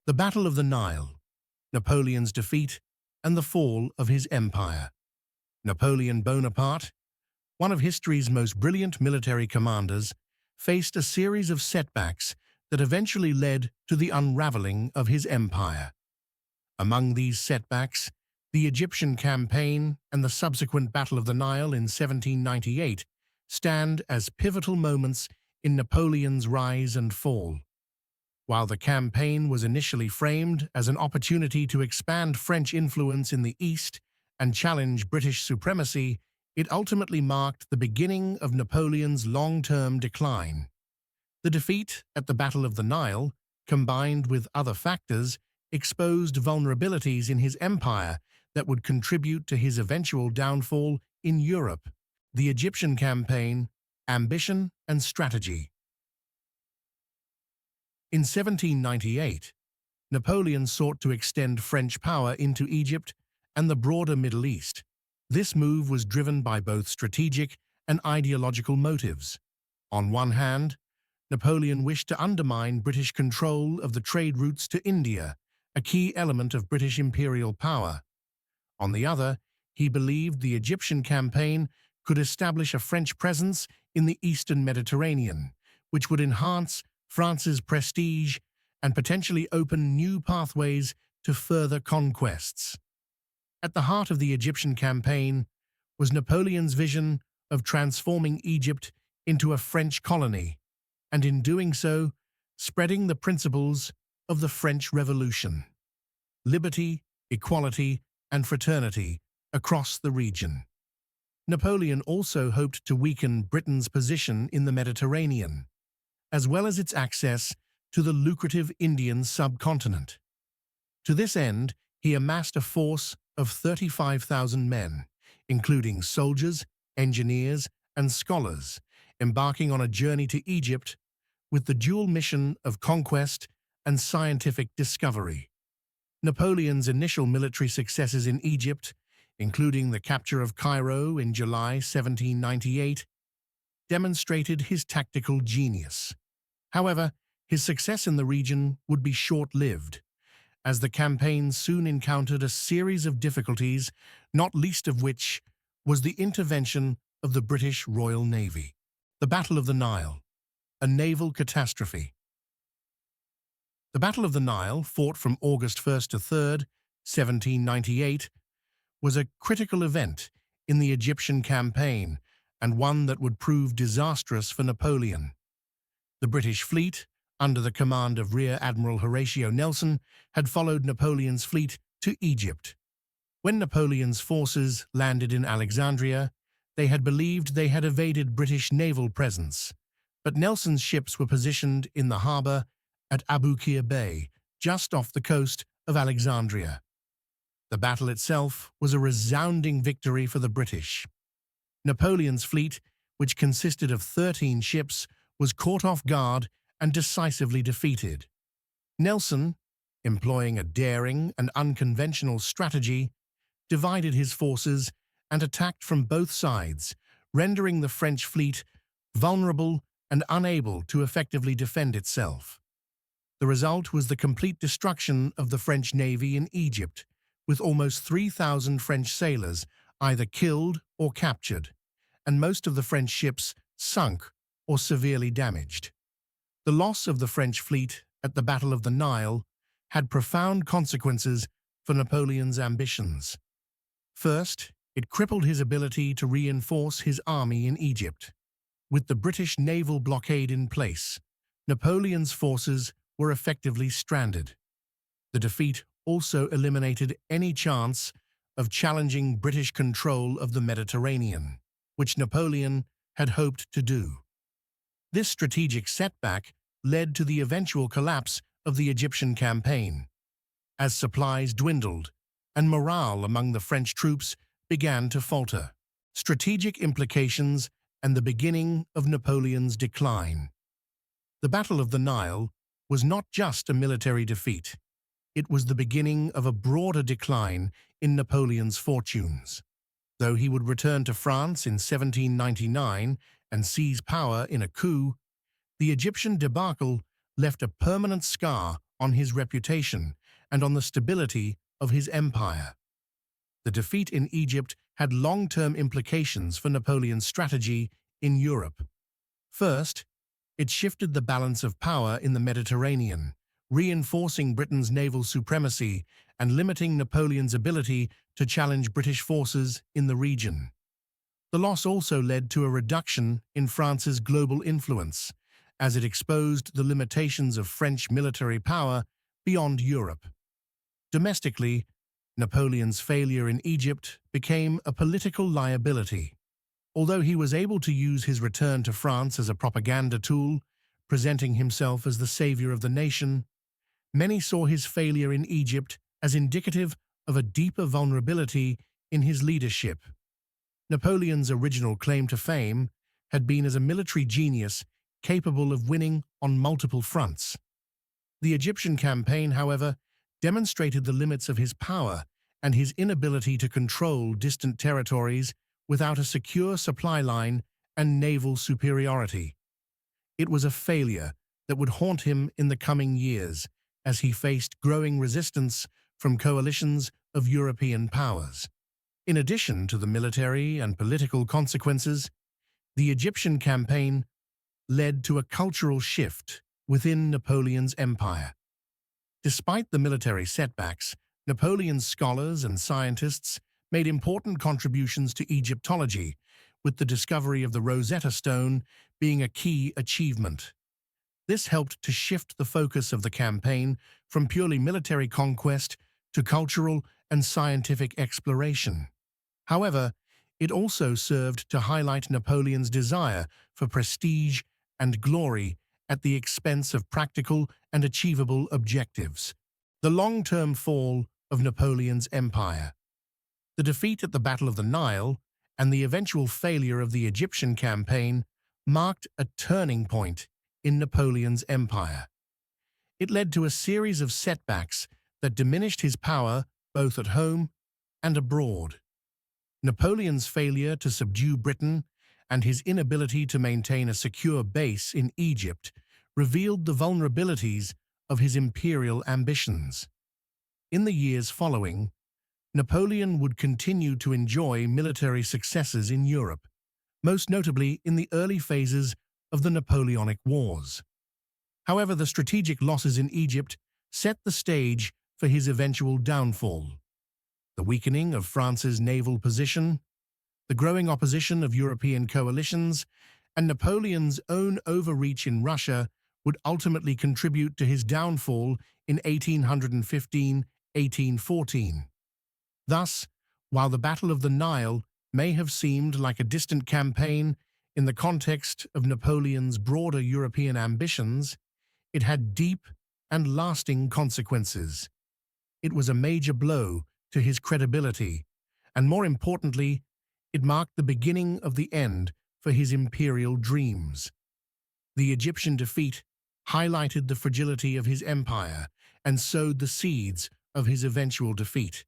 The Battle of the Nile, Napoleon's defeat and the fall of his empire. Napoleon Bonaparte, one of history's most brilliant military commanders, faced a series of setbacks that eventually led to the unraveling of his empire. Among these setbacks, the Egyptian campaign and the subsequent Battle of the Nile in 1798 stand as pivotal moments in Napoleon's rise and fall. While the campaign was initially framed as an opportunity to expand French influence in the East and challenge British supremacy, it ultimately marked the beginning of Napoleon's long-term decline. The defeat at the Battle of the Nile, combined with other factors, exposed vulnerabilities in his empire that would contribute to his eventual downfall in Europe. The Egyptian campaign, ambition and strategy. In 1798, Napoleon sought to extend French power into Egypt and the broader Middle East. This move was driven by both strategic and ideological motives. On one hand, Napoleon wished to undermine British control of the trade routes to India, a key element of British imperial power. On the other, he believed the Egyptian campaign could establish a French presence in the eastern Mediterranean, which would enhance France's prestige and potentially open new pathways to further conquests. At the heart of the Egyptian campaign was Napoleon's vision of transforming Egypt into a French colony, and in doing so, spreading the principles of the French Revolution: liberty, equality, and fraternity across the region. Napoleon also hoped to weaken Britain's position in the Mediterranean, as well as its access to the lucrative Indian subcontinent. To this end, he amassed a force of 35,000 men, including soldiers, engineers, and scholars, embarking on a journey to Egypt with the dual mission of conquest and scientific discovery. Napoleon's initial military successes in Egypt, including the capture of Cairo in July 1798, demonstrated his tactical genius. However, his success in the region would be short-lived, as the campaign soon encountered a series of difficulties, not least of which was the intervention of the British Royal Navy. The Battle of the Nile, a naval catastrophe. The Battle of the Nile, fought from August 1st to 3rd, 1798, was a critical event in the Egyptian campaign and one that would prove disastrous for Napoleon. The British fleet, under the command of Rear Admiral Horatio Nelson, had followed Napoleon's fleet to Egypt. When Napoleon's forces landed in Alexandria, they had believed they had evaded British naval presence, but Nelson's ships were positioned in the harbor at Abu Qir Bay, just off the coast of Alexandria. The battle itself was a resounding victory for the British. Napoleon's fleet, which consisted of 13 ships, was caught off guard and decisively defeated. Nelson, employing a daring and unconventional strategy, divided his forces and attacked from both sides, rendering the French fleet vulnerable and unable to effectively defend itself. The result was the complete destruction of the French Navy in Egypt, with almost 3,000 French sailors either killed or captured, and most of the French ships sunk or severely damaged. The loss of the French fleet at the Battle of the Nile had profound consequences for Napoleon's ambitions. First, it crippled his ability to reinforce his army in Egypt. With the British naval blockade in place, Napoleon's forces were effectively stranded. The defeat also eliminated any chance of challenging British control of the Mediterranean, which Napoleon had hoped to do. This strategic setback led to the eventual collapse of the Egyptian campaign, as supplies dwindled and morale among the French troops began to falter. Strategic implications and the beginning of Napoleon's decline. The Battle of the Nile was not just a military defeat. It was the beginning of a broader decline in Napoleon's fortunes. Though he would return to France in 1799 and seize power in a coup, the Egyptian debacle left a permanent scar on his reputation and on the stability of his empire. The defeat in Egypt had long-term implications for Napoleon's strategy in Europe. First, it shifted the balance of power in the Mediterranean, reinforcing Britain's naval supremacy and limiting Napoleon's ability to challenge British forces in the region. The loss also led to a reduction in France's global influence, as it exposed the limitations of French military power beyond Europe. Domestically, Napoleon's failure in Egypt became a political liability. Although he was able to use his return to France as a propaganda tool, presenting himself as the savior of the nation, many saw his failure in Egypt as indicative of a deeper vulnerability in his leadership. Napoleon's original claim to fame had been as a military genius capable of winning on multiple fronts. The Egyptian campaign, however, demonstrated the limits of his power and his inability to control distant territories without a secure supply line and naval superiority. It was a failure that would haunt him in the coming years as he faced growing resistance from coalitions of European powers. In addition to the military and political consequences, the Egyptian campaign led to a cultural shift within Napoleon's empire. Despite the military setbacks, Napoleon's scholars and scientists made important contributions to Egyptology, with the discovery of the Rosetta Stone being a key achievement. This helped to shift the focus of the campaign from purely military conquest to cultural and scientific exploration. However, it also served to highlight Napoleon's desire for prestige and glory at the expense of practical and achievable objectives. The long-term fall of Napoleon's empire. The defeat at the Battle of the Nile and the eventual failure of the Egyptian campaign marked a turning point in Napoleon's empire. It led to a series of setbacks that diminished his power both at home and abroad. Napoleon's failure to subdue Britain and his inability to maintain a secure base in Egypt revealed the vulnerabilities of his imperial ambitions. In the years following, Napoleon would continue to enjoy military successes in Europe, most notably in the early phases of the Napoleonic Wars. However, the strategic losses in Egypt set the stage for his eventual downfall. The weakening of France's naval position, the growing opposition of European coalitions, and Napoleon's own overreach in Russia would ultimately contribute to his downfall in 1815–1814. Thus, while the Battle of the Nile may have seemed like a distant campaign in the context of Napoleon's broader European ambitions, it had deep and lasting consequences. It was a major blow to his credibility, and more importantly, it marked the beginning of the end for his imperial dreams. The Egyptian defeat highlighted the fragility of his empire and sowed the seeds of his eventual defeat.